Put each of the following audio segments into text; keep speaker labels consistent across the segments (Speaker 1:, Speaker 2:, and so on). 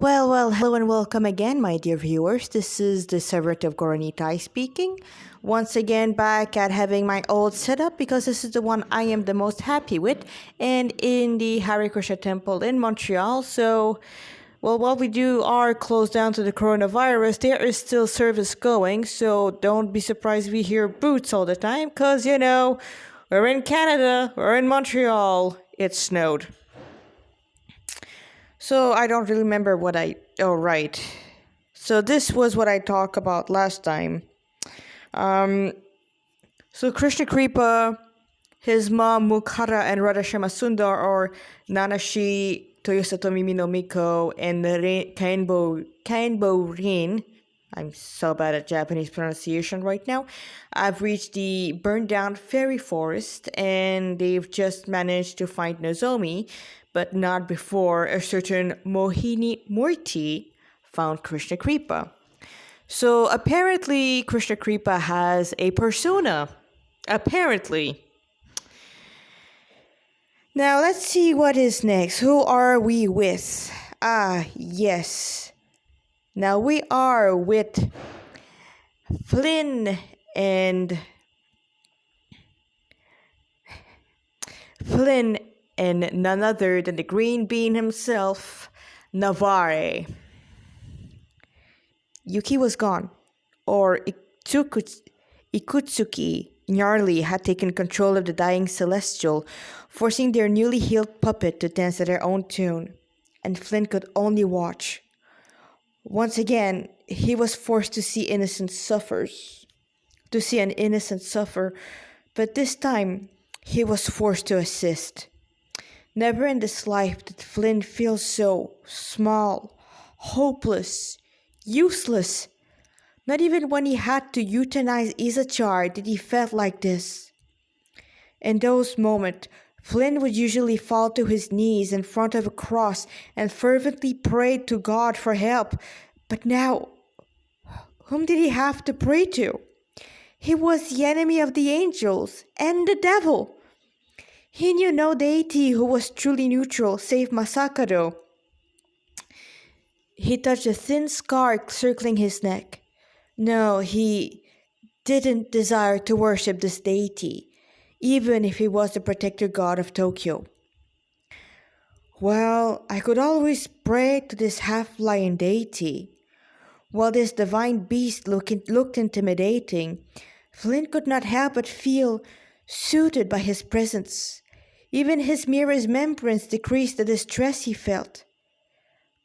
Speaker 1: Hello and welcome again, my dear viewers. This is the servant of Goranitai speaking. Once again, back at having my old setup because this is the one I am the most happy with, and in the Hare Krishna Temple in Montreal. While we do are closed down to the coronavirus, there is still service going, so don't be surprised we hear boots all the time, because, we're in Canada, we're in Montreal, it snowed. So I don't really remember what oh, right. So this was what I talked about last time. So Krishna Kripa, his mom Mukhara and Radhashama Sundar, or Nanashi Toyosatomi Minomiko, and Kainbo Rin. I'm so bad at Japanese pronunciation right now. I've reached the burned down fairy forest, and they've just managed to find Nozomi, but not before a certain Mohini Murti found Krishna Kripa. So apparently Krishna Kripa has a persona. Apparently. Now let's see what is next. Who are we with? Yes. Now we are with Flynn and none other than the green bean himself, Navarre. Yuki was gone, or Ikutsuki Gnarly had taken control of the dying Celestial, forcing their newly healed puppet to dance to their own tune, and Flynn could only watch. Once again, he was forced to see an innocent suffer, but this time he was forced to assist. Never in this life did Flynn feel so small, hopeless, useless. Not even when he had to euthanize Isachar did he felt like this. In those moments, Flynn would usually fall to his knees in front of a cross and fervently pray to God for help. But now, whom did he have to pray to? He was the enemy of the angels and the devil. He knew no deity who was truly neutral save Masakado. He touched a thin scar circling his neck. No, he didn't desire to worship this deity, even if he was the protector god of Tokyo. Well, I could always pray to this half-lion deity. While this divine beast looked intimidating, Flynn could not help but feel soothed by his presence. Even his mere remembrance decreased the distress he felt.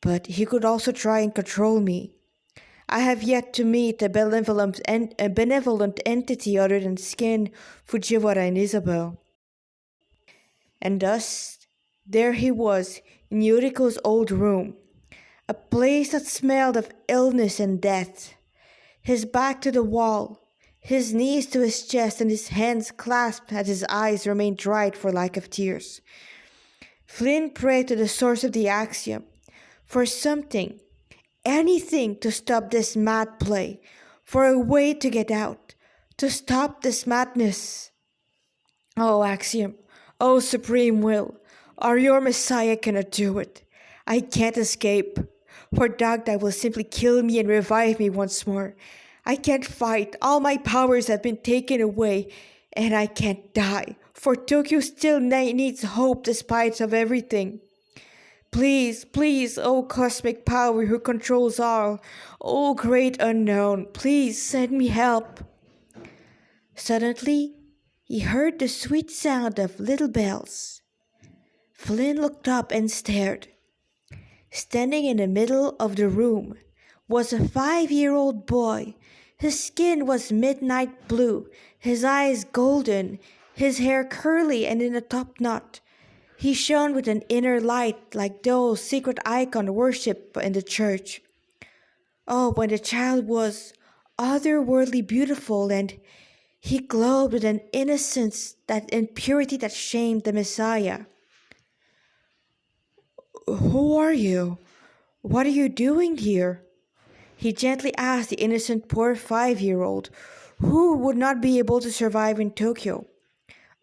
Speaker 1: But he could also try and control me. I have yet to meet a benevolent entity other than Skin, Fujiwara, and Isabel. And thus, there he was in Yuriko's old room, a place that smelled of illness and death. His back to the wall, his knees to his chest, and his hands clasped as his eyes remained dried for lack of tears. Flynn prayed to the source of the axiom, for something, anything to stop this mad play, for a way to get out, to stop this madness. Oh, axiom, oh, supreme will, or your Messiah cannot do it. I can't escape, for Dagda will simply kill me and revive me once more. I can't fight, all my powers have been taken away, and I can't die, for Tokyo still needs hope despite of everything. Please, please, O cosmic power who controls all, O great unknown, please send me help. Suddenly, he heard the sweet sound of little bells. Flynn looked up and stared. Standing in the middle of the room was a 5-year-old boy. His skin was midnight blue, his eyes golden, his hair curly and in a top knot. He shone with an inner light like those secret icon worshipped in the church. Oh, when the child was otherworldly beautiful, and he glowed with an innocence and purity that shamed the Messiah. Who are you? What are you doing here? He gently asked the innocent poor 5-year-old, who would not be able to survive in Tokyo.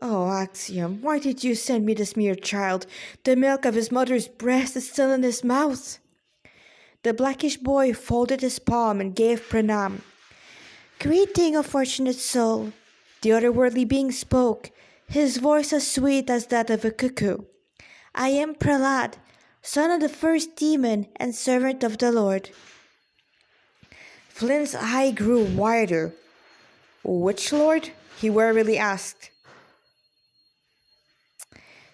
Speaker 1: Oh, Axiom, why did you send me this mere child? The milk of his mother's breast is still in his mouth. The blackish boy folded his palm and gave pranam. Greeting, O fortunate soul, the otherworldly being spoke, his voice as sweet as that of a cuckoo. I am Prahlad, son of the first demon and servant of the Lord. Flynn's eye grew wider. Which Lord? He warily asked.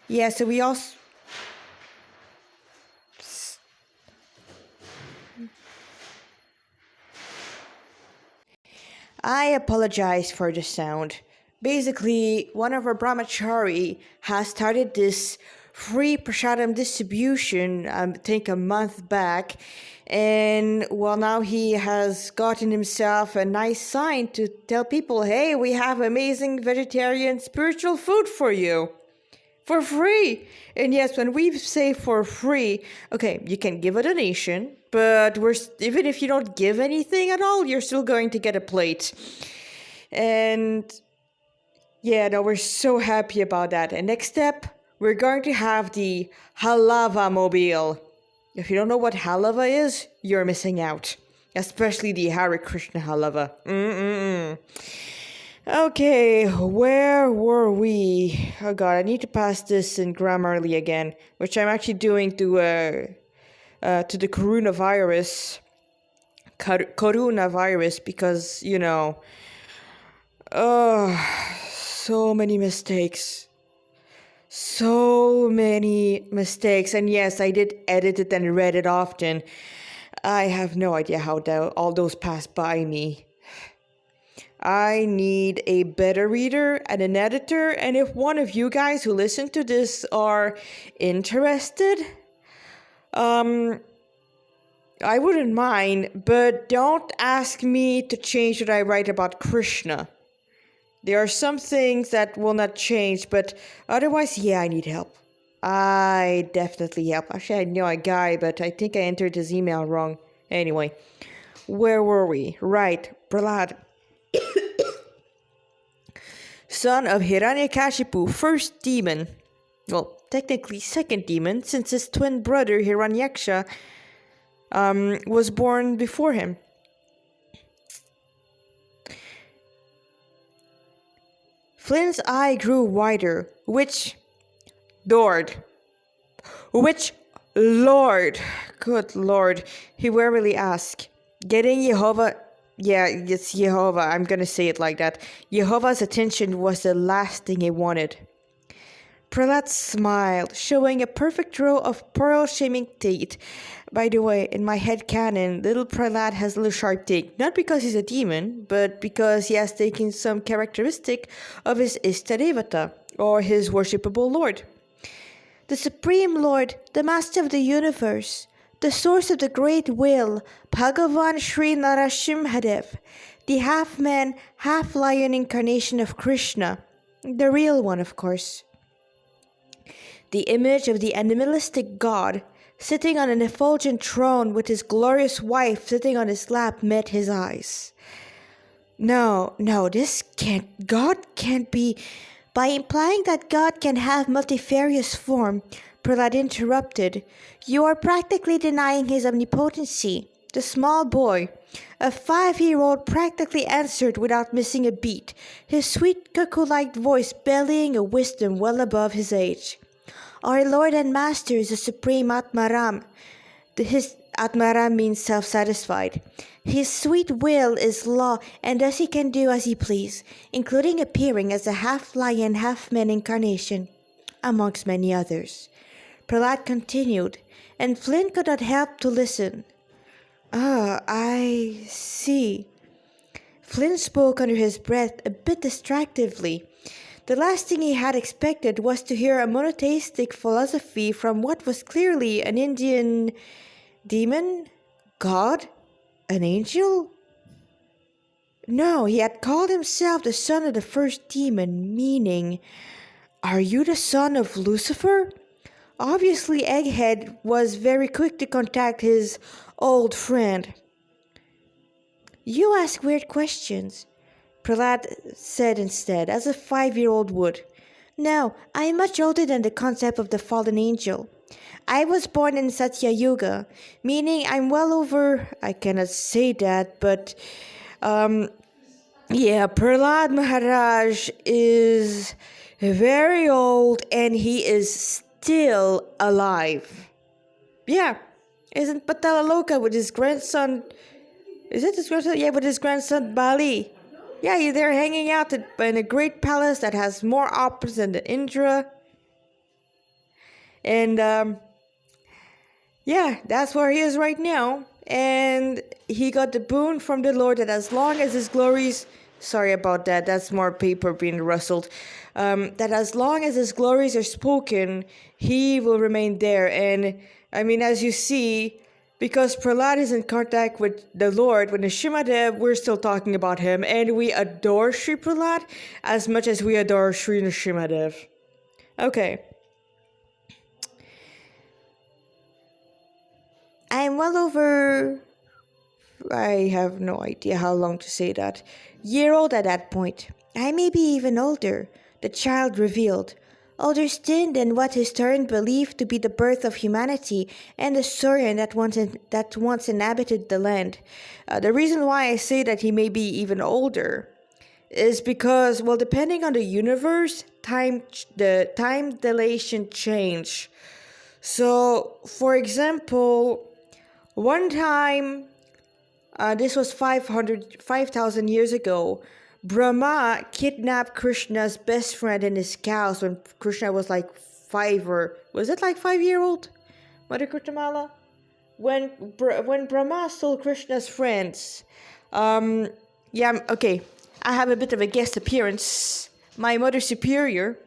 Speaker 1: Yeah, so we also... I apologize for the sound. Basically, one of our brahmachari has started this free prasadam distribution, I think a month back. And well, now he has gotten himself a nice sign to tell people, hey, we have amazing vegetarian spiritual food for you. For free. And yes, when we say for free, okay, you can give a donation, but even if you don't give anything at all, you're still going to get a plate. And yeah, no, we're so happy about that. And next step, we're going to have the halava mobile. If you don't know what halava is, you're missing out. Especially the Hare Krishna halava. Okay, where were we? Oh god, I need to pass this in Grammarly again, which I'm actually doing to the coronavirus. Coronavirus, because, you know, so many mistakes. So many mistakes. And yes, I did edit it and read it often. I have no idea how all those passed by me. I need a better reader and an editor, and if one of you guys who listen to this are interested, I wouldn't mind, but don't ask me to change what I write about Krishna. There are some things that will not change, but otherwise, yeah, I need help. I definitely help. Actually, I know a guy, but I think I entered his email wrong. Anyway, where were we? Right, Prahlad. Son of Hiranyakashipu, first demon. Well, technically second demon, since his twin brother Hiranyaksha was born before him. Flynn's eye grew wider. Which Lord? Which Lord? Good Lord, he warily asked. Getting Jehovah... Yeah, it's Jehovah. I'm gonna say it like that. Jehovah's attention was the last thing he wanted. Prahlad smiled, showing a perfect row of pearl-shining teeth. By the way, in my head canon, little Prahlad has little sharp teeth. Not because he's a demon, but because he has taken some characteristic of his Istadevata, or his worshipable lord. The Supreme Lord, the Master of the Universe, the source of the great will, Bhagavan Sri Narasimhadev, the half-man, half-lion incarnation of Krishna, the real one, of course. The image of the animalistic god, sitting on an effulgent throne with his glorious wife sitting on his lap, met his eyes. No, God can't be... By implying that God can have multifarious form, Prahlad interrupted, you are practically denying his omnipotency. The small boy, a 5-year-old, practically answered without missing a beat, his sweet cuckoo-like voice bellying a wisdom well above his age. Our Lord and Master is the supreme Atmaram. His Atmaram means self-satisfied. His sweet will is law, and thus he can do as he please, including appearing as a half-lion, half-man incarnation, amongst many others. Prahlad continued, and Flynn could not help to listen. I see. Flynn spoke under his breath, a bit distractedly. The last thing he had expected was to hear a monotheistic philosophy from what was clearly an Indian demon? God? An angel? No, he had called himself the son of the first demon, meaning, are you the son of Lucifer? Obviously, Egghead was very quick to contact his old friend. You ask weird questions, Prahlad said instead, as a 5-year-old would. No, I am much older than the concept of the fallen angel. I was born in Satya Yuga, meaning I'm well over, I cannot say that, but yeah, Prahlad Maharaj is very old and he is still alive. Yeah, isn't Patalaloka with his grandson? Is it his grandson? Yeah, with his grandson Bali. Yeah, they're hanging out in a great palace that has more operas than the Indra. And yeah, that's where he is right now. And he got the boon from the Lord that as long as his glories, sorry about that, that's more paper being rustled, that as long as his glories are spoken, he will remain there. And I mean, as you see, because Prahlad is in contact with the Lord, when the Shimadev, we're still talking about him, and we adore Sri Prahlad as much as we adore Sri Nrsimhadev. Okay. I'm well over, I have no idea how long to say that, year old at that point. I may be even older, the child revealed. Older still than what historians believe to be the birth of humanity and the Saurian that once inhabited the land. The reason why I say that he may be even older is because, well, depending on the universe, the time dilation change. So, for example, one time, this was 5,000 years ago, Brahma kidnapped Krishna's best friend and his cows when Krishna was like 5-year-old? Mother Kritamala? When Brahma stole Krishna's friends. Okay, I have a bit of a guest appearance. My Mother Superior,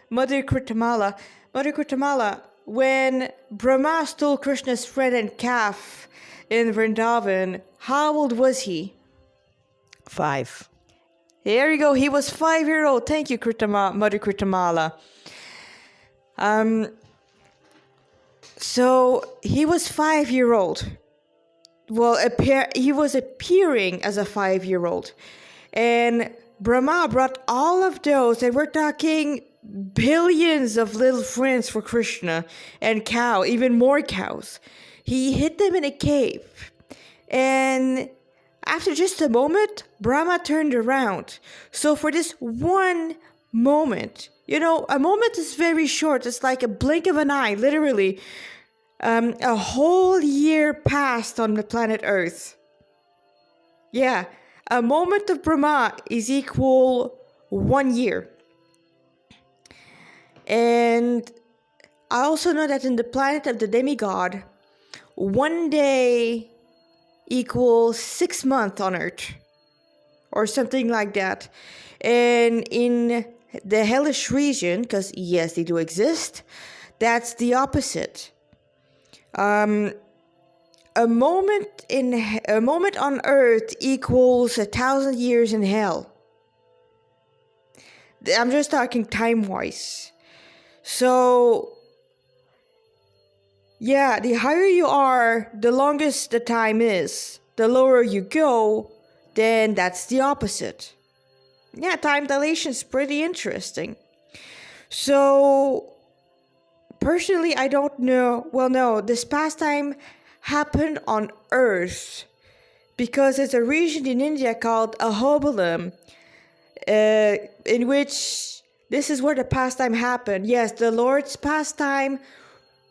Speaker 1: Mother Kritamala. Mother Kritamala, when Brahma stole Krishna's friend and calf in Vrindavan, how old was he? 5. Here you go, he was 5-year-old. Thank you, Mother Kritamala. So he was 5-year-old. Well, he was appearing as a 5-year-old. And Brahma brought all of those, and we're talking billions of little friends for Krishna and cow, even more cows. He hid them in a cave. And after just a moment, Brahma turned around. So for this one moment, a moment is very short. It's like a blink of an eye, literally. A whole year passed on the planet Earth. Yeah, a moment of Brahma is equal 1 year. And I also know that in the planet of the demigod, 1 day equals 6 months on Earth, or something like that. And in the hellish region, because yes, they do exist, that's the opposite. A moment on Earth equals 1,000 years in hell. I'm just talking time-wise. So yeah, the higher you are, the longest the time is. The lower you go, then that's the opposite. Yeah, time dilation is pretty interesting. So, personally, I don't know. Well, no, this pastime happened on Earth because there's a region in India called Ahobilam, in which this is where the pastime happened. Yes, the Lord's pastime.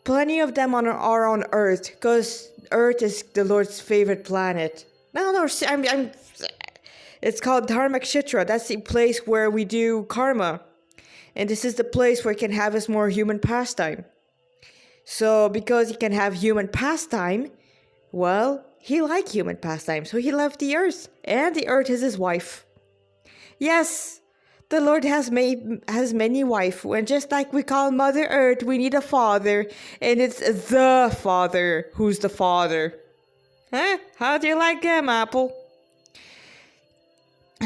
Speaker 1: Plenty of them are on Earth, because Earth is the Lord's favorite planet. No, it's called Dharmakshitra. That's the place where we do karma. And this is the place where he can have his more human pastime. So, because he can have human pastime, well, he liked human pastime. So he left the Earth. And the Earth is his wife. Yes, the Lord has many wives, and just like we call Mother Earth, we need a father, and it's the Father who's the Father. Huh? How do you like them, Apple?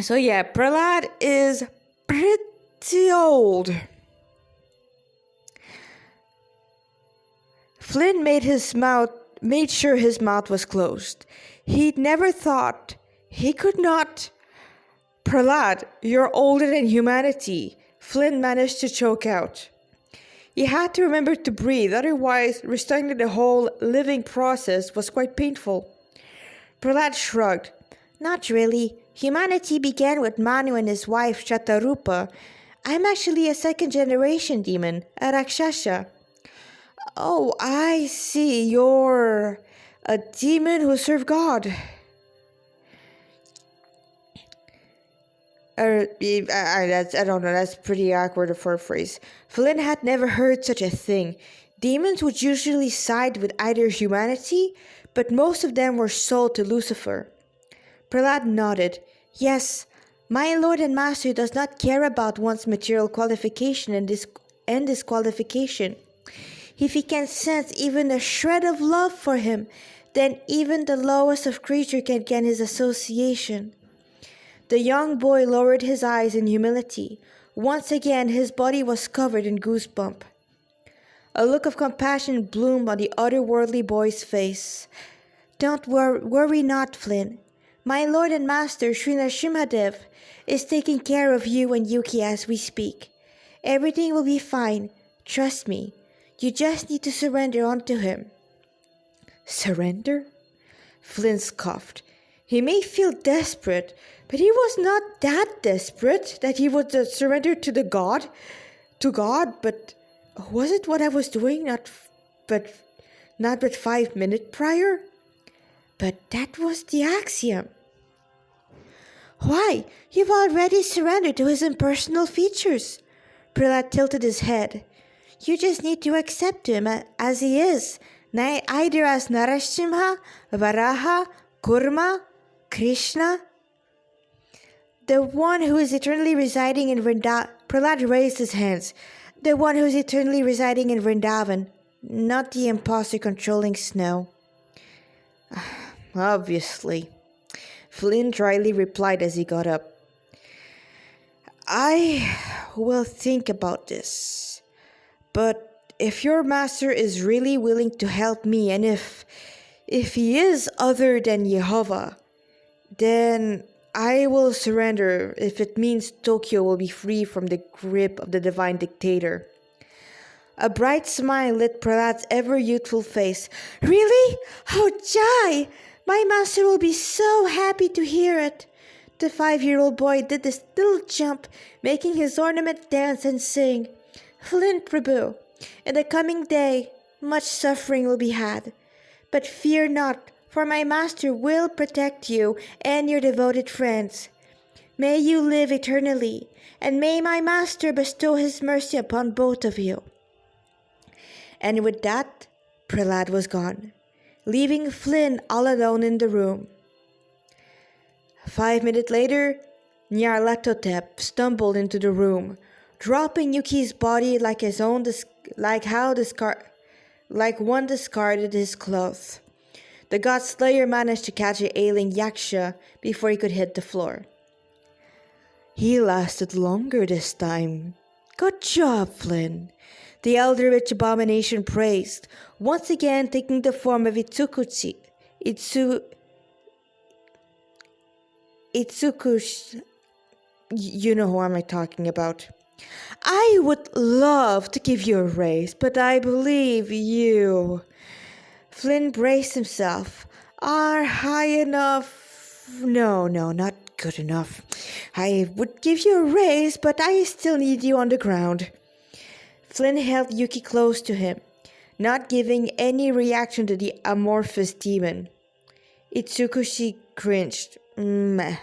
Speaker 1: So yeah, Prahlad is pretty old. Flynn made sure his mouth was closed. He'd never thought he could not. Prahlad, you're older than humanity, Flynn managed to choke out. He had to remember to breathe, otherwise, restarting the whole living process was quite painful. Prahlad shrugged. Not really. Humanity began with Manu and his wife Shatarupa. I'm actually a second generation demon, a Rakshasa. Oh, I see. You're a demon who served God. I don't know, that's pretty awkward for a phrase. Flynn had never heard such a thing. Demons would usually side with either humanity, but most of them were sold to Lucifer. Prahlad nodded. Yes, my lord and master does not care about one's material qualification and disqualification. If he can sense even a shred of love for him, then even the lowest of creatures can gain his association. The young boy lowered his eyes in humility. Once again, his body was covered in goosebumps. A look of compassion bloomed on the otherworldly boy's face. Don't worry not, Flynn. My lord and master, Sri Nrsimhadev, is taking care of you and Yuki as we speak. Everything will be fine. Trust me. You just need to surrender unto him. Surrender? Flynn scoffed. He may feel desperate, but he was not that desperate that he would surrender to God. But was it what I was doing? Not but 5 minutes prior? But that was the axiom. Why, you've already surrendered to his impersonal features. Prahlad tilted his head. You just need to accept him as he is, either as Narasimha, Varaha, Kurma, Krishna. The one who is eternally residing in Vrindavan. Prahlad raised his hands. The one who is eternally residing in Vrindavan, not the imposter controlling snow. Obviously, Flynn dryly replied as he got up. I will think about this. But if your master is really willing to help me, and if he is other than Jehovah, then I will surrender if it means Tokyo will be free from the grip of the divine dictator. A bright smile lit Prahlad's ever-youthful face. Really? Oh, Jai! My master will be so happy to hear it. The 5-year-old boy did this little jump, making his ornament dance and sing. Flint Prabhu, in the coming day, much suffering will be had. But fear not, for my master will protect you and your devoted friends. May you live eternally, and may my master bestow his mercy upon both of you. And with that, Prahlad was gone, leaving Flynn all alone in the room. 5 minutes later, Nyarlathotep stumbled into the room, dropping Yuki's body like one discarded his clothes. The god slayer managed to catch a ailing yaksha before he could hit the floor. He lasted longer this time. Good job, Flynn. The elder witch abomination praised, once again taking the form of Itsukushi. Itsukushi. You know who am I talking about. I would love to give you a raise, but I believe you, Flynn braced himself, are high enough. No, not good enough. I would give you a raise, but I still need you on the ground. Flynn held Yuki close to him, not giving any reaction to the amorphous demon. Itsukushi cringed. Meh.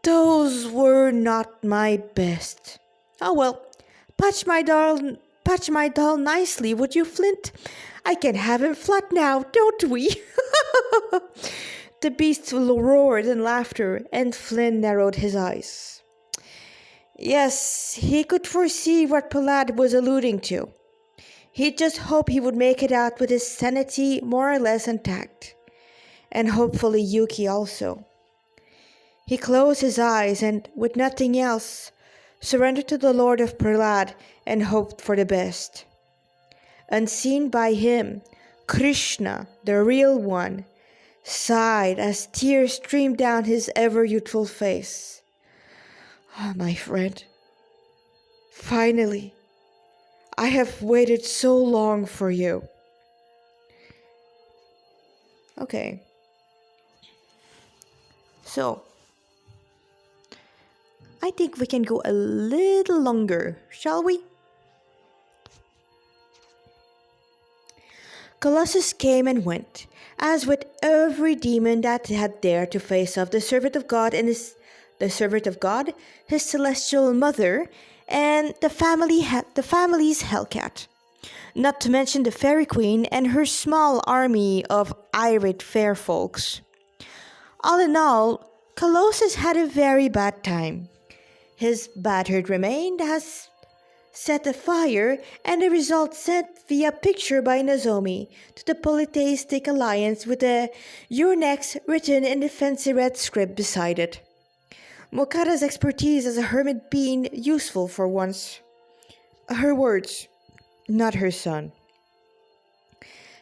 Speaker 1: Those were not my best. Oh well, patch my doll nicely, would you, Flint? I can have him flat now, don't we? The beast roared in laughter, and Flynn narrowed his eyes. Yes, he could foresee what Prahlad was alluding to. He just hoped he would make it out with his sanity more or less intact. And hopefully Yuki also. He closed his eyes and, with nothing else, surrendered to the Lord of Prahlad and hoped for the best. Unseen by him, Krishna, the real one, sighed as tears streamed down his ever-youthful face. Ah, my friend, finally, I have waited so long for you. Okay. So, I think we can go a little longer, shall we? Colossus came and went, as with every demon that had dared to face off the servant of God and the servant of God, his celestial mother, and the family's hellcat. Not to mention the fairy queen and her small army of irate fair folks. All in all, Colossus had a very bad time. His battered remain has set afire, and the result sent via picture by Nozomi to the polytheistic alliance with the Euronext written in the fancy red script beside it. Mokara's expertise as a hermit being useful for once. Her words, not her son.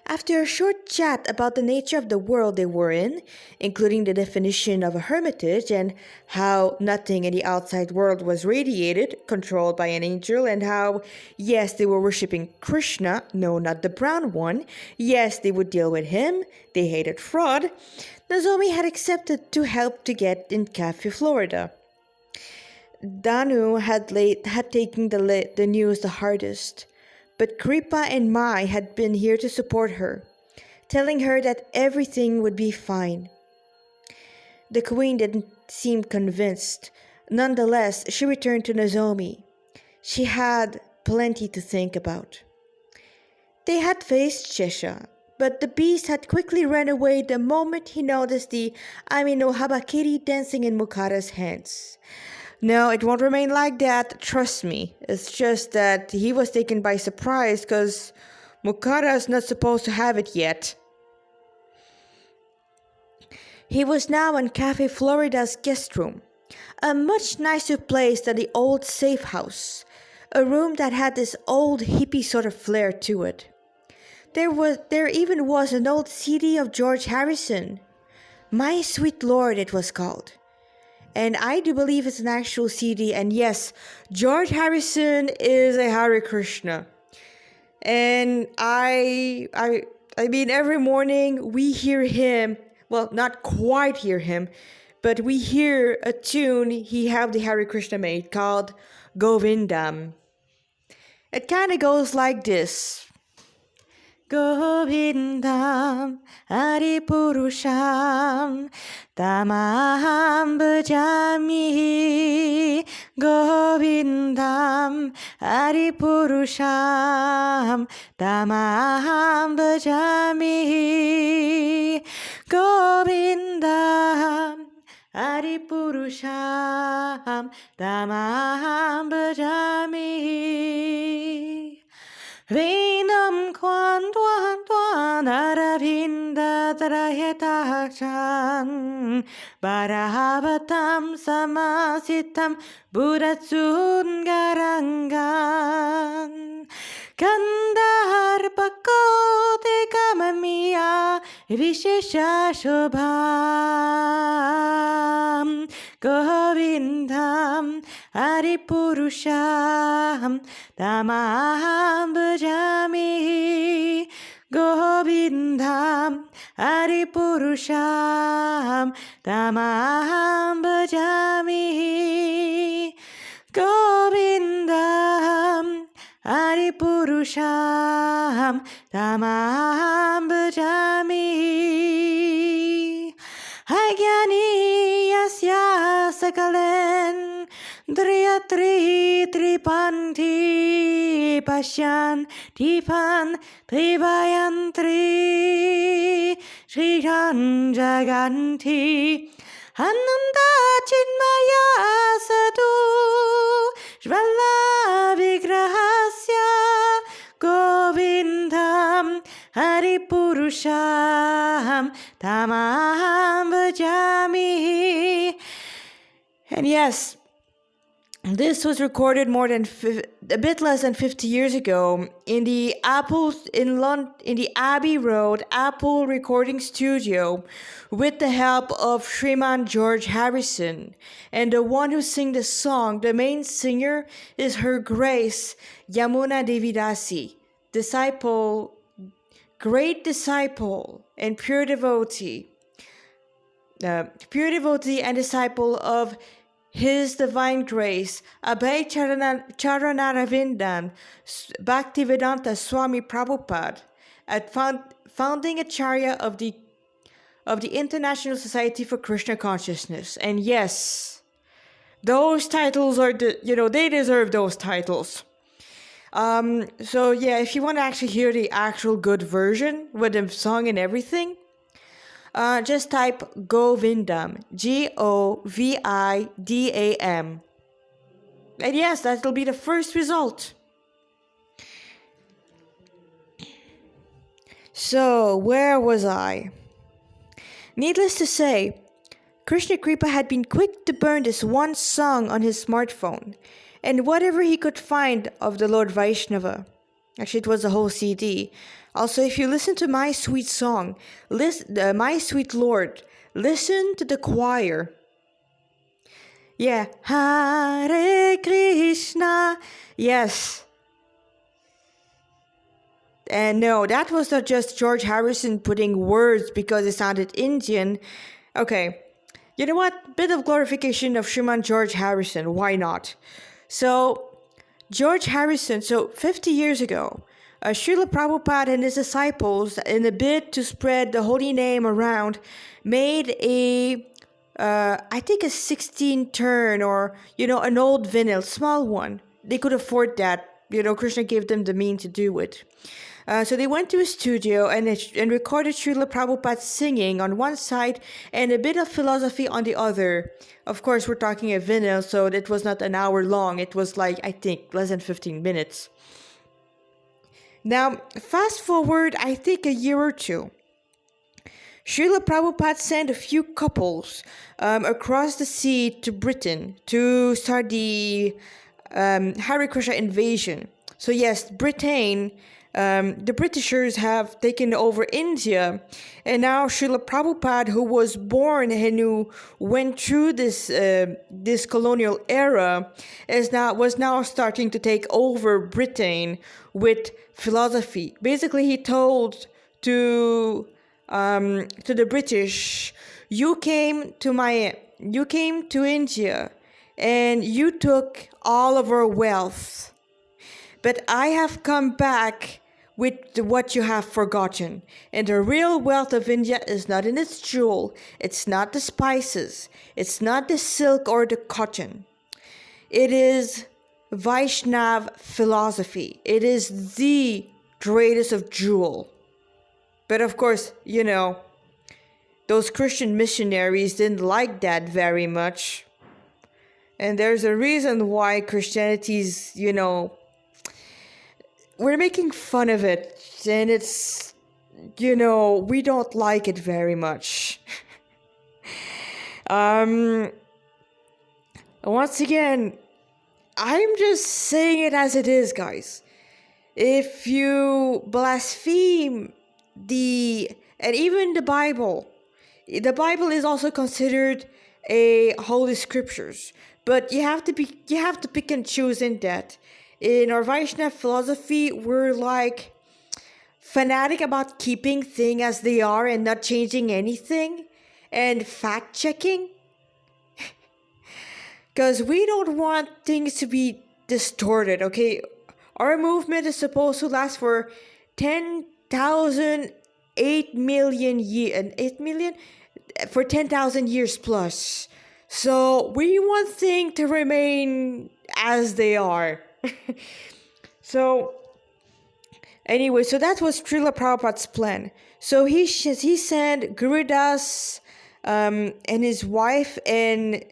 Speaker 1: After a short chat about the nature of the world they were in, including the definition of a hermitage and how nothing in the outside world was radiated, controlled by an angel, and how, yes, they were worshipping Krishna, no, not the brown one, yes, they would deal with him, they hated fraud, Nozomi had accepted to help to get in Cafe, Florida. Danu had taken the news the hardest. But Kripa and Mai had been here to support her, telling her that everything would be fine. The queen didn't seem convinced. Nonetheless, she returned to Nozomi. She had plenty to think about. They had faced Chesha, but the beast had quickly run away the moment he noticed the Amino Habakiri dancing in Mukara's hands. No, it won't remain like that, trust me. It's just that he was taken by surprise because Mukara's not supposed to have it yet. He was now in Cafe Florida's guest room, a much nicer place than the old safe house, a room that had this old hippie sort of flair to it. There even was an old CD of George Harrison. My Sweet Lord it was called. And I do believe it's an actual CD. And yes, George Harrison is a Hare Krishna. And I mean, every morning we hear him. Well, not quite hear him, but we hear a tune he have the Hare Krishna made called Govindam. It kind of goes like this. Govindam Adipurusham Tamaham Bhajami Govindam Adipurusham Tamaham Bhajami Govindam Adipurusham Tamaham Bhajami Vinam Kwan Dwan Dwan Aravinda Trayetachan Barahavatam Samasitam Buddhatsungarangan Kandahar Pakote Kamamiya Vishesha Shobham Govindam Adipurusham Tamaham Bhajami Govindam Adipurusham Tamaham Bhajami Govindam Adipurusham Tamaham Bhajami Hagyani Yasya Sakalen Driyatri Tripanti Pasyan Tipan Trivayantri Shrihan Jaganti Ananda Chinmaya Sadhu Jvala Vigrahasya Govindam Haripurusham Tamaham Bhajami. And yes, this was recorded more than a bit less than 50 years ago, in the in the Abbey Road Apple recording studio, with the help of Shriman George Harrison. And the one who sings the song, the main singer, is Her Grace Yamuna Devidasi, disciple, great disciple and pure devotee and disciple of His Divine Grace, Abhay Charanaravindan Bhaktivedanta Swami Prabhupada, founding Acharya of the International Society for Krishna Consciousness. And yes, those titles are they deserve those titles. So yeah, if you want to actually hear the actual good version with the song and everything, just type Govindam, Govindam. And yes, that'll be the first result. So, where was I? Needless to say, Krishna Kripa had been quick to burn this one song on his smartphone, and whatever he could find of the Lord Vaishnava. Actually, it was a whole CD. Also, if you listen to My Sweet Song, My Sweet Lord, listen to the choir. Yeah, Hare Krishna. Yes. And no, that was not just George Harrison putting words because it sounded Indian. Okay, you know what? Bit of glorification of Shriman George Harrison. Why not? So, George Harrison, 50 years ago, Srila Prabhupada and his disciples, in a bid to spread the holy name around, made I think a 16-turn or, an old vinyl, small one. They could afford that. Krishna gave them the means to do it. So they went to a studio and recorded Srila Prabhupada singing on one side and a bit of philosophy on the other. Of course, we're talking a vinyl, so it was not an hour long. It was like, I think, less than 15 minutes. Now, fast forward, I think a year or two. Srila Prabhupada sent a few couples across the sea to Britain to start the Hare Krishna invasion. So yes, Britain, the Britishers have taken over India, and now Srila Prabhupada, who was born and who went through this colonial era, was now starting to take over Britain with philosophy. Basically, he told to the British, you came to India, and you took all of our wealth. But I have come back with what you have forgotten. And the real wealth of India is not in its jewel. It's not the spices. It's not the silk or the cotton. It is Vaishnav philosophy. It is the greatest of jewel. But of course, those Christian missionaries didn't like that very much. And there's a reason why Christianity's, we're making fun of it, and it's, we don't like it very much. Once again, I'm just saying it as it is, guys. If you blaspheme and even the Bible is also considered a holy scriptures, but you have to pick and choose in that. In our Vaishnava philosophy, we're like fanatic about keeping things as they are and not changing anything and fact checking. Because we don't want things to be distorted, okay? Our movement is supposed to last for 10,000, 8 million years, 8 million? For 10,000 years plus. So we want things to remain as they are. So anyway, so that was Srila Prabhupada's plan. So he sent Gurudas and his wife and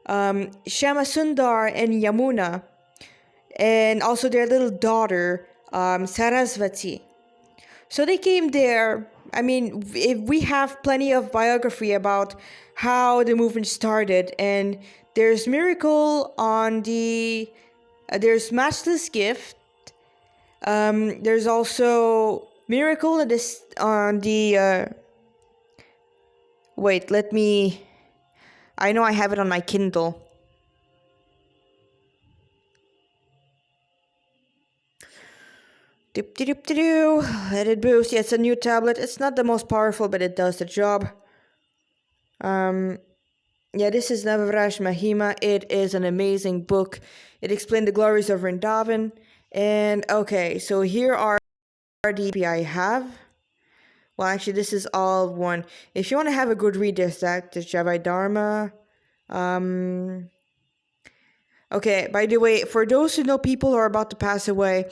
Speaker 1: Shyamasundar and Yamuna, and also their little daughter Sarasvati. So they came there. I mean, we have plenty of biography about how the movement started, and there's miracle on the There's Matchless Gift. There's also Miracle on the. Wait, let me. I know I have it on my Kindle. Let it boost. Yeah, it's a new tablet. It's not the most powerful, but it does the job. Yeah, this is Navavraj Mahima. It is an amazing book. It explained the glories of Vrindavan. And okay, so here are the I have. Well, actually, this is all one. If you want to have a good read, there's Javai Dharma. Okay, by the way, for those who know people who are about to pass away,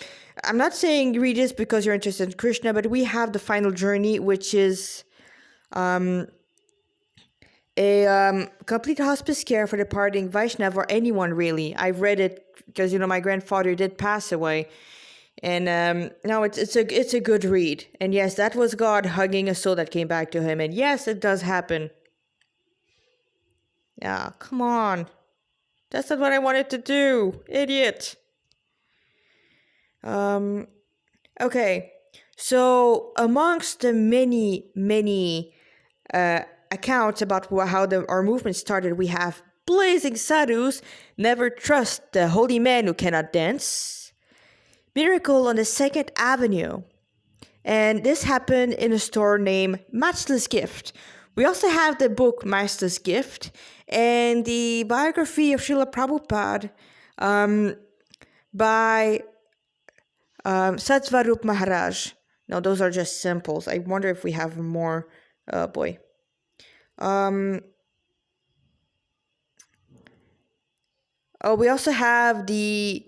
Speaker 1: I'm not saying read this because you're interested in Krishna, but we have the final journey, which is a complete hospice care for departing Vaishnav or anyone really. I've read it because my grandfather did pass away, and now it's a good read. And yes, that was God hugging a soul that came back to him, and yes, it does happen. Yeah, come on. That's not what I wanted to do, idiot. Okay, so amongst the many accounts about how our movement started, we have Blazing Sadhus, Never Trust the Holy Man Who Cannot Dance, Miracle on the 2nd Avenue, and this happened in a store named Matchless Gift. We also have the book Matchless Gift and the biography of Srila Prabhupada by Satsvarup Maharaj. No, those are just samples. I wonder if we have more. Oh boy. We also have the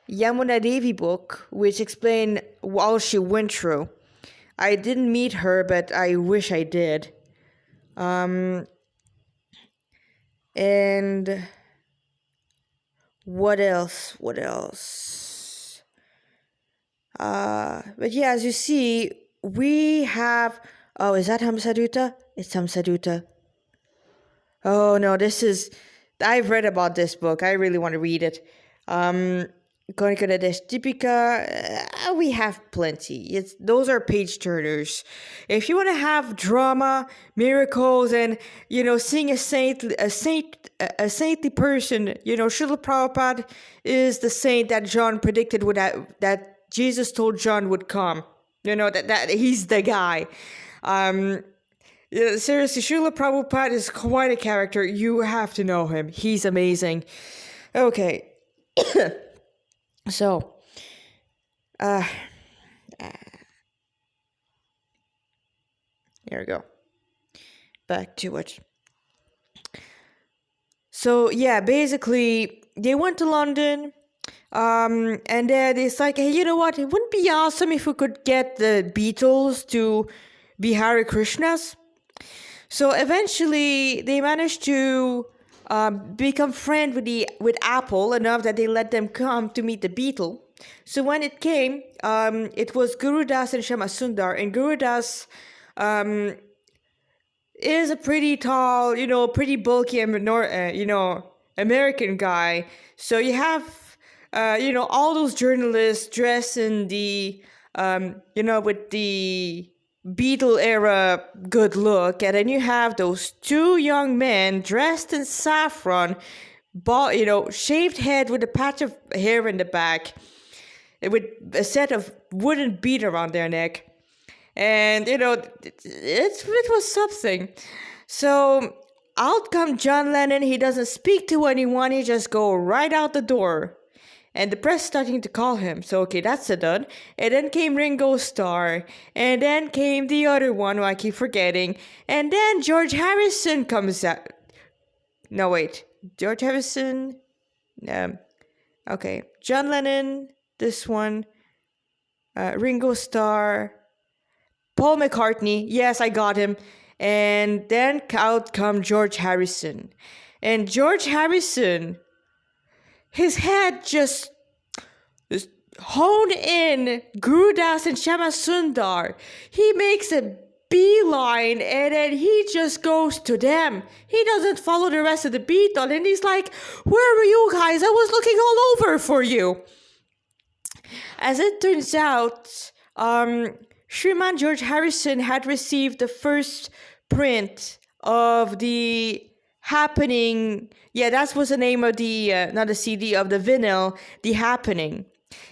Speaker 1: Yamuna Devi book, which explain all she went through. I didn't meet her, but I wish I did. And what else? But yeah, as you see, we have. Oh, is that Hamsaduta? It's Hamsaduta. Oh no, I've read about this book. I really want to read it. Konika Nadesh Deepika, we have plenty. Those are page turners. If you want to have drama, miracles, and seeing a saintly person, Srila Prabhupada is the saint that John predicted that Jesus told John would come. That he's the guy. Seriously, Srila Prabhupada is quite a character. You have to know him. He's amazing. Okay. So, here we go. Back to it. So, yeah, basically, they went to London, and then it's like, hey, you know what? It wouldn't be awesome if we could get the Beatles to be Hare Krishnas. So, eventually, they managed to become friends with Apple enough that they let them come to meet the Beatle. So when it came, it was Guru Das and Shama Sundar, and Guru Das is a pretty tall, pretty bulky, American guy. So you have, all those journalists dressed in the, with the Beatle era good look, and then you have those two young men dressed in saffron, shaved head with a patch of hair in the back, with a set of wooden bead around their neck, and it was something. So out come John Lennon. He doesn't speak to anyone. He just go right out the door. And the press starting to call him. So, okay, that's a done. And then came Ringo Starr. And then came the other one who I keep forgetting. And then George Harrison comes out. No, wait. George Harrison. Okay. John Lennon. This one. Ringo Starr. Paul McCartney. Yes, I got him. And then out come George Harrison. And George Harrison... his head just honed in Guru Das and Shama Sundar. He makes a beeline, and then he just goes to them. He doesn't follow the rest of the beetle, and he's like, "Where were you guys? I was looking all over for you." As it turns out, Shriman George Harrison had received the first print of the Happening. Yeah, that was the name of the, not the CD, of the vinyl, The Happening.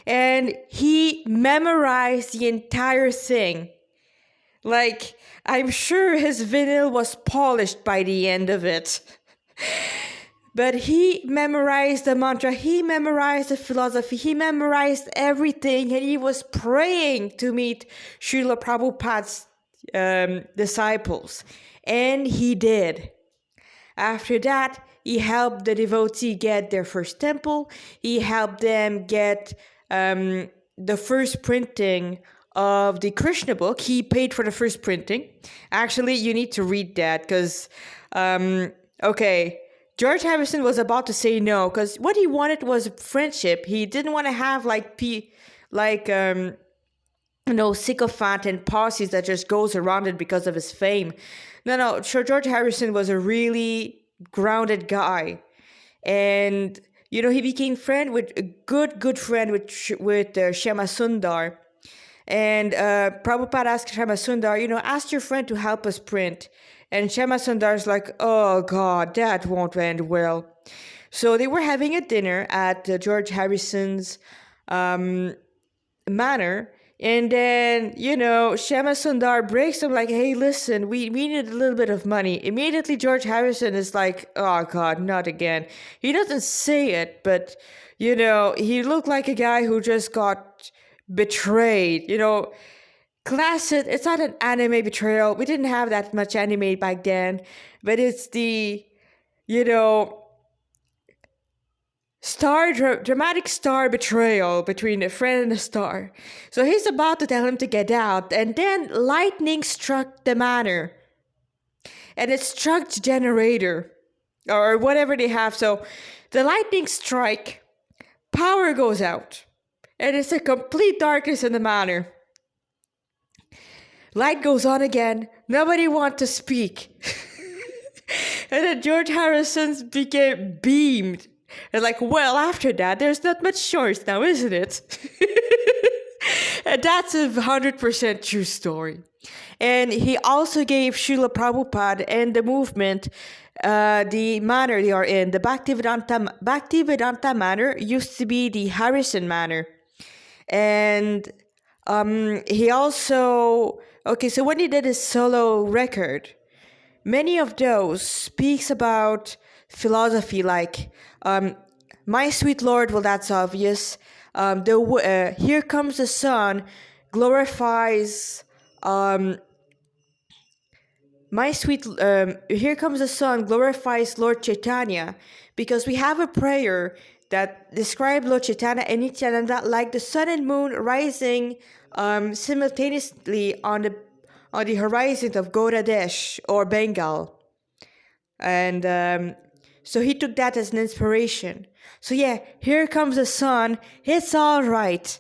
Speaker 1: And he memorized the entire thing. Like, I'm sure his vinyl was polished by the end of it. But he memorized the mantra, he memorized the philosophy, he memorized everything, and he was praying to meet Srila Prabhupada's disciples. And he did. After that, he helped the devotee get their first temple. He helped them get the first printing of the Krishna book. He paid for the first printing. Actually, you need to read that because, okay, George Harrison was about to say no because what he wanted was friendship. He didn't want to have sycophant and posses that just goes around it because of his fame. No. Sure, George Harrison was a really grounded guy, and he became a good friend with Shama Sundar. And Prabhupada asked Shama Sundar, ask your friend to help us print. And Shama Sundar's like, oh God, that won't end well. So they were having a dinner at George Harrison's manor. And then, Shama Sundar breaks him like, hey, listen, we need a little bit of money. Immediately, George Harrison is like, oh God, not again. He doesn't say it, but, he looked like a guy who just got betrayed. Classic, it's not an anime betrayal. We didn't have that much anime back then, but it's the, dramatic star betrayal between a friend and a star. So he's about to tell him to get out, and then lightning struck the manor. And it struck the generator, or whatever they have. So the lightning strike, power goes out, and it's a complete darkness in the manor. Light goes on again. Nobody wants to speak. And then George Harrison became beamed. And like, well, after that, there's not much choice now, isn't it? And that's 100% true story. And he also gave Srila Prabhupada and the movement the manor they are in. The Bhaktivedanta manor used to be the Harrison manor. And he also... Okay, so when he did his solo record, many of those speaks about philosophy like, my sweet Lord, well, that's obvious. Here Comes the Sun glorifies, Here Comes the Sun glorifies Lord Chaitanya, because we have a prayer that describes Lord Chaitanya and Nityananda like the sun and moon rising simultaneously on the horizon of Gauradesh or Bengal. And so he took that as an inspiration. So yeah, here comes the sun. It's all right.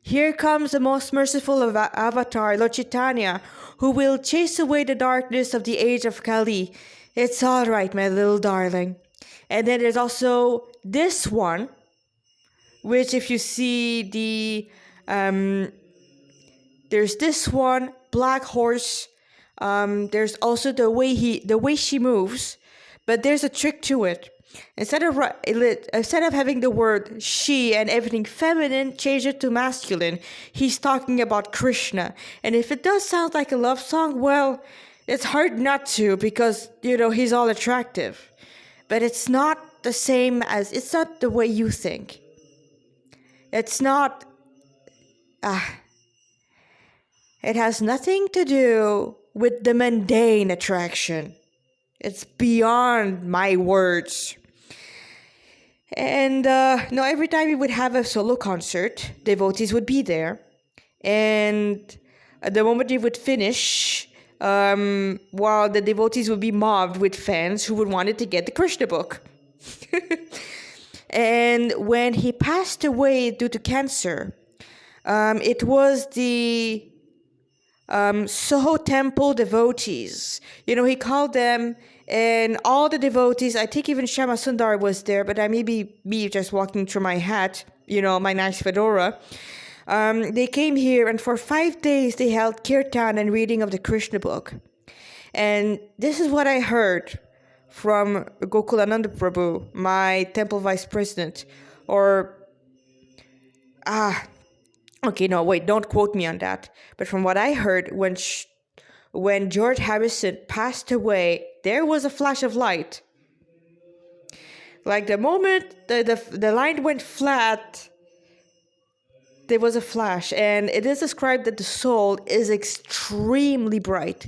Speaker 1: Here comes the most merciful of Avatar, Lord Chaitanya, who will chase away the darkness of the age of Kali. It's all right, my little darling. And then there's also this one, which if you see the... there's this one, Black Horse. There's also the way she moves, but there's a trick to it. Instead of having the word she and everything feminine, change it to masculine. He's talking about Krishna. And if it does sound like a love song, well, it's hard not to, because, he's all attractive. But it's not it's not the way you think. It's not, it has nothing to do with the mundane attraction. It's beyond my words. And every time we would have a solo concert, devotees would be there. And at the moment they would finish, while the devotees would be mobbed with fans who would wanted to get the Krishna book. And when he passed away due to cancer, it was the Soho Temple devotees. He called them, and all the devotees, I think even Shama Sundar was there, but I may be me just walking through my hat, my nice fedora. They came here, and for 5 days they held kirtan and reading of the Krishna book. And this is what I heard from Gokulananda Prabhu, my temple vice president. Okay, no, wait, don't quote me on that. But from what I heard, when George Harrison passed away, there was a flash of light. Like the moment the line went flat, there was a flash. And it is described that the soul is extremely bright.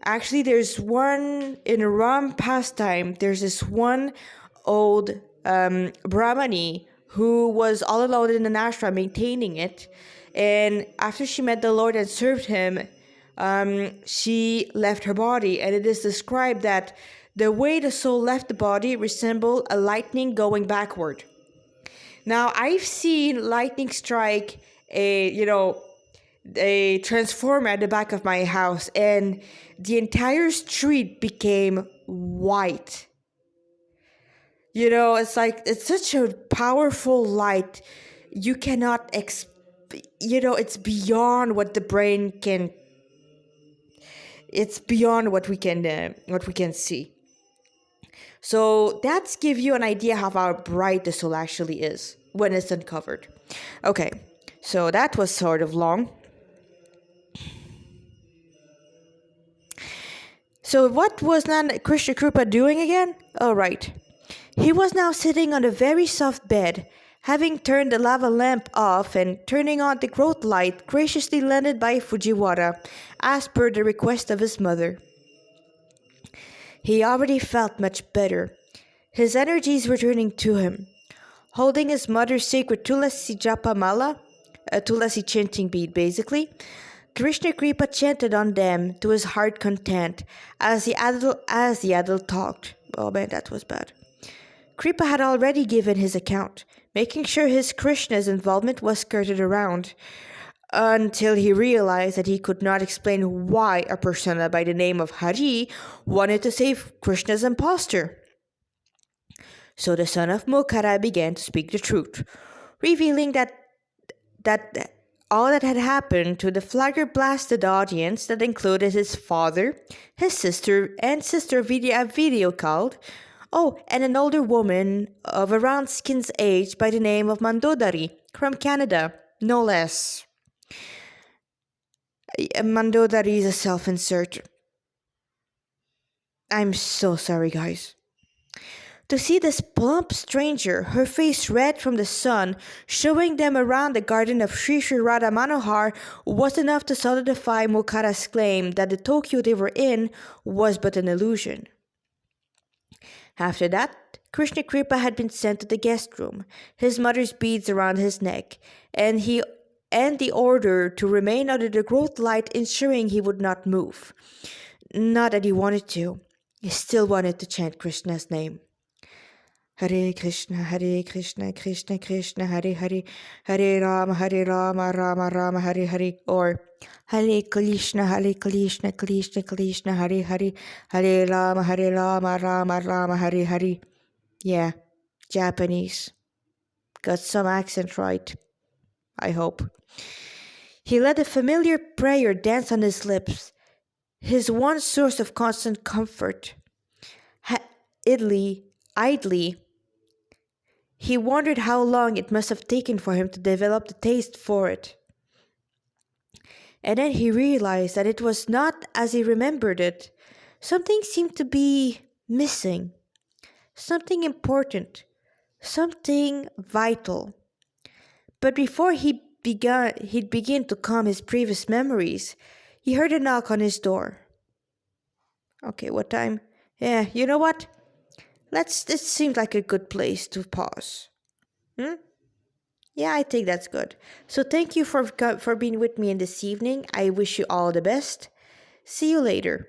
Speaker 1: Actually, there's one in Ram pastime, there's this one old Brahmani who was all alone in an ashram maintaining it. And after she met the Lord and served him, she left her body. And it is described that the way the soul left the body resembled a lightning going backward. Now, I've seen lightning strike a transformer at the back of my house, and the entire street became white. It's such a powerful light. You cannot it's beyond what the brain can. It's beyond what we can see. So that's give you an idea of how bright the soul actually is when it's uncovered. Okay, so that was sort of long. So what was Krishna Kripa doing again? Oh, right. He was now sitting on a very soft bed, having turned the lava lamp off and turning on the growth light graciously lended by Fujiwara, as per the request of his mother. He already felt much better. His energies returning to him. Holding his mother's sacred Tulasi Japa Mala, a Tulasi chanting bead basically, Krishna Kripa chanted on them to his heart content as the adult talked. Oh man, that was bad. Kripa had already given his account, making sure his Krishna's involvement was skirted around, until he realized that he could not explain why a persona by the name of Hari wanted to save Krishna's impostor. So the son of Mokara began to speak the truth, revealing that all that had happened to the flagger-blasted audience that included his father, his sister, and sister via video called, and an older woman of around Skin's age by the name of Mandodari from Canada, no less. Mandodari is a self-insert. I'm so sorry, guys. To see this plump stranger, her face red from the sun, showing them around the garden of Sri Sri Radha Manohar was enough to solidify Mokara's claim that the Tokyo they were in was but an illusion. After that, Krishna Kripa had been sent to the guest room, his mother's beads around his neck, and the order to remain under the growth light, ensuring he would not move. Not that he wanted to. He still wanted to chant Krishna's name. Hare Krishna, Krishna Krishna, Hare Hare, Hare Rama, Rama Rama, Hare Hare, or Hare Krishna, Krishna Krishna, Hare Hare, Hare Rama, Rama Rama, Hare Hare. Yeah, Japanese. Got some accent right, I hope. He let a familiar prayer dance on his lips, his one source of constant comfort. Idly, he wondered how long it must have taken for him to develop the taste for it. And then he realized that it was not as he remembered it. Something seemed to be missing. Something important. Something vital. But before he'd begin to calm his previous memories, he heard a knock on his door. Okay, what time? Yeah, you know what? This seems like a good place to pause. Yeah, I think that's good. So thank you for being with me in this evening. I wish you all the best. See you later.